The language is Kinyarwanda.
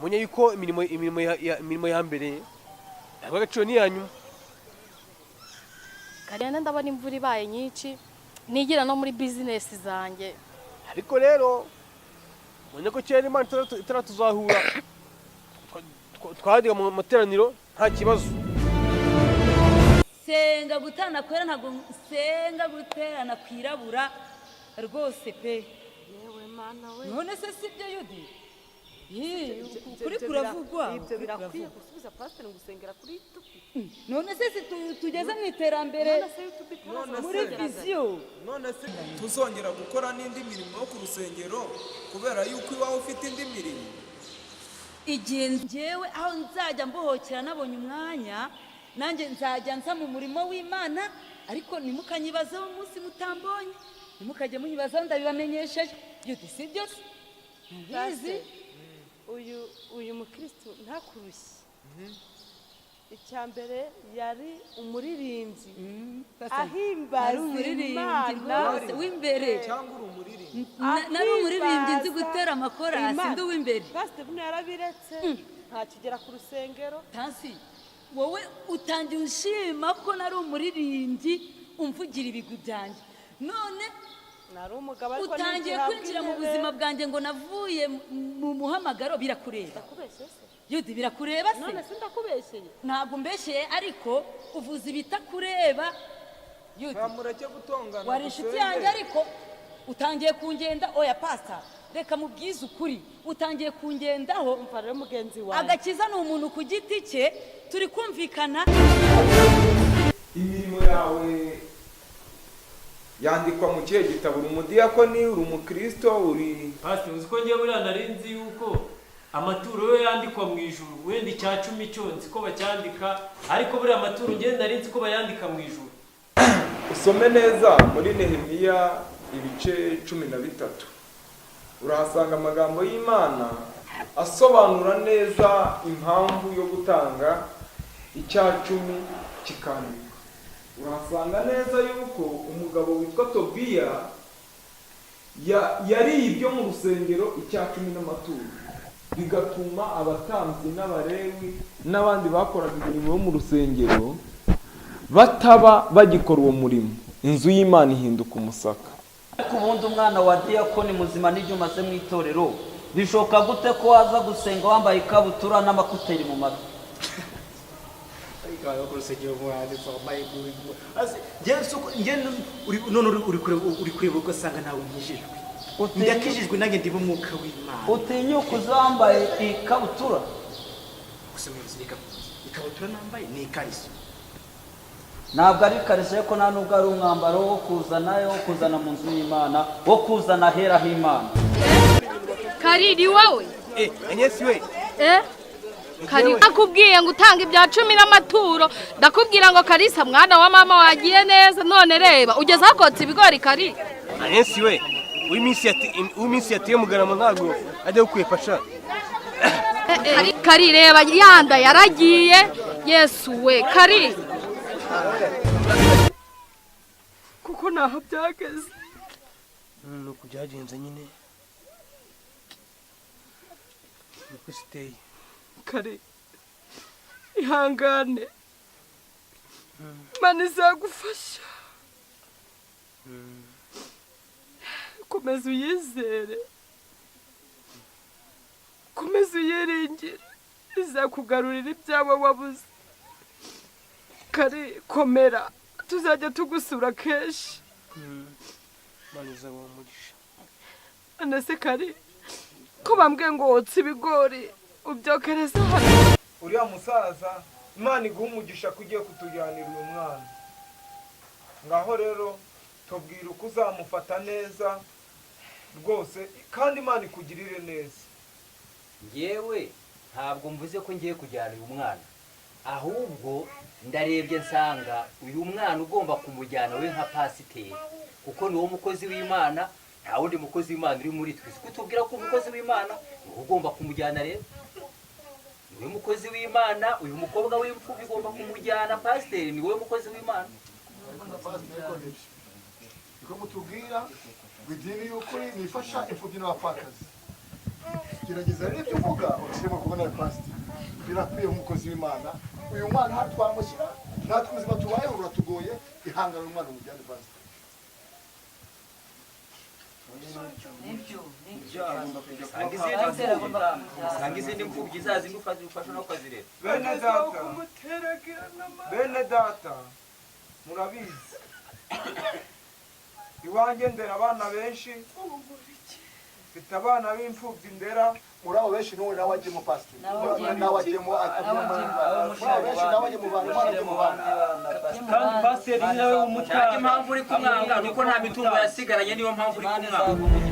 munye yuko imirimo ya mbere ntabwo agaciro ni yanyu. Kagenda ndabona imvura ibaye nyinshi nigira no muri business zanjye. Ariko rero munye ko cyera Imana itaratuzahura twadiga mu materaniro nta kibazo. Senga gutana kwera ntago senga guterana kwirabura rwose pe. Yewe mana we. None se sibyo Yudi? Kuri kuravugwa. Ibyo birakwiye gusubiza pastor ngusengera kuri YouTube. None se tugeze mu iterambere muri vision. None se tuzongera gukora n'indi mirimo yo ku rusengero kubera yuko iwawe ufite indi mirimo. Igihe njyewe aho nzajya mbohokera nabonye umwanya nanjye nzajya nza mu murimo w'Imana, ariko nimukanyibazaho umunsi mutambonye, nimukajye munyibazaho ndabibamenyesheje. Yudi sibyo se? Ntibizi. Uyu mukristo ntakurushye. Icyambere yari umuririmbyi. Ahimbaza Imana w'imbere. Cyangwa uri umuririmbyi. Nari umuririmbyi nzi gutera amakorasi ndi w'imbere. Pastor buno yarabiretse nta kigera ku rusengero. Tansi wowe utangiye ushima ko nari umuririmbyi umvugira ibigwi byanjye, none nari umugabo ariko utangiye kwinjira mu buzima bwanjye ngo navuye mu muhamagaro. Birakureba ndakubeshye se? Yudi birakureba se? None se ndakubeshyeye? Ntabwo mbeshyeye, ariko uvuza ibitakureba. Yudi Bamureke gutongana. wari inshuti yanjye ariko utangiye kungenda. Oya pastor, reka mubwize ukuri, utangiye kungendaho. Umva rero mugenzi wawe, Agakiza ni umuntu ku giti cye, turi kumvikana. Imirimo yawe yandikwa mu kihe gitabo? Uri umudiyakoni, uri umukristo, uri Pastor, uzi ko ngiye buriya narinzi yuko amaturo yo yandikwa mu ijuru, wenda icya 10 cyo nzi ko bacyandika, ariko buriya amaturo ngiye narinzi ko bayandika mu ijuru. usome neza muri Nehemiya ibice 13 urahasanga amagambo y'Imana asobanura neza impamvu yo gutanga icya 10 kikandikwa. Urahasanga neza yuko umugabo witwa Tobiya yari ibyo mu rusengero icya 10 n'amaturo, bigatuma abatambyi n'abarewi n'abandi bakoraga imirimo yo mu rusengero bataba bagikora uwo murimo. Inzu y'Imana ihinduka umusaka. Ariko ubundi umwana wa diyakoni muzima n'ibyo umaze mu itorero bishoka gute ko waza gusenga wambaye ikabutura n'amakuteri mu matwi? uri kureba ugasanga nawe nkijijwe. Ndakijijwe nanjye ndi mu mwuka w'Imana. Utinyuka uzambaye ikabutura? Ikabutura nambaye ni ikariso. Ntabwo ari ikariso, ariko nta nubwo ari umwambaro wo kuzana mu nzu y'Imana, wo kuzana ahera h'Imana. Kariri wowe? Anyesi we. Kari akubwiye ngo utanga ibya 10 n'amaturo, ndakubwira ngo Karisa mwana wa mama wagiye neza, none reba ugeze akotse ibigori. Kari Anyesi we. Uminsi yatiye mugarama ntago ajya kwefasha. Kari reba yanda yaragiye. Yesu we. Kari kuko naho byageze nuko byagenze nyine. Nuko siteye. Kari ihangane, Imana izagufasha. Komeza uyizere, komeza uyiringire, izakugarurira ibyawe wabuze. Kari komera, tuzajya tugusura kenshi. Imana izabaha umugisha. Anase Kari ko bambwiye ngo wotse ibigori ubyokereza hano. Uriya musaza Imana iguha umugisha kugiye kutujyanira uyu mwana. Ngaho rero tubwira uko uzamufata neza rwose, kandi Imana ikugirire neza. Yewe ntabwo mvuze ko ngiye kujyana uyu mwana, ahubwo ndarebye nsanga uyu mwana ugomba kumujyana we nka pasiteri, kuko ni wo mukozi w'Imana, nta wundi mukozi w'Imana uri muri twe. Kutubwira ko umukozi w'Imana ni ugomba kumujyana. Rero ni mukozi w'Imana, uyu mukobwa w'imfubyi ugomba kumujyana. Pasiteri ni wowe mukozi w'Imana. Niko mutubwira idini y'ukuri nifasha imfubyi n'abapfakazi. gerageza rero ibyo uvuga urashobora kubona pasiteri birakwiye nk'umukozi w'imana uyu mwana aha twamushyira natwe ubuzima tubayeho buratugoye ihangane umwana umujyane pasiteri usanga izindi mfubyi zazindi ufasha no kazirera. Bene data murabizi iwanjye ndera abana benshi mfite abana b'imfubyi ndera muri abo benshi n'uwo nawe ajyemo pasiteri nawe ajyemo benshi nawe ajye mu bantu imana ajye mu bantu kandi pasiteri nawe w'umutanga impamvu uri kumwanga nuko nta mitungo yasigaranye niyo mpamvu uri kumwanga.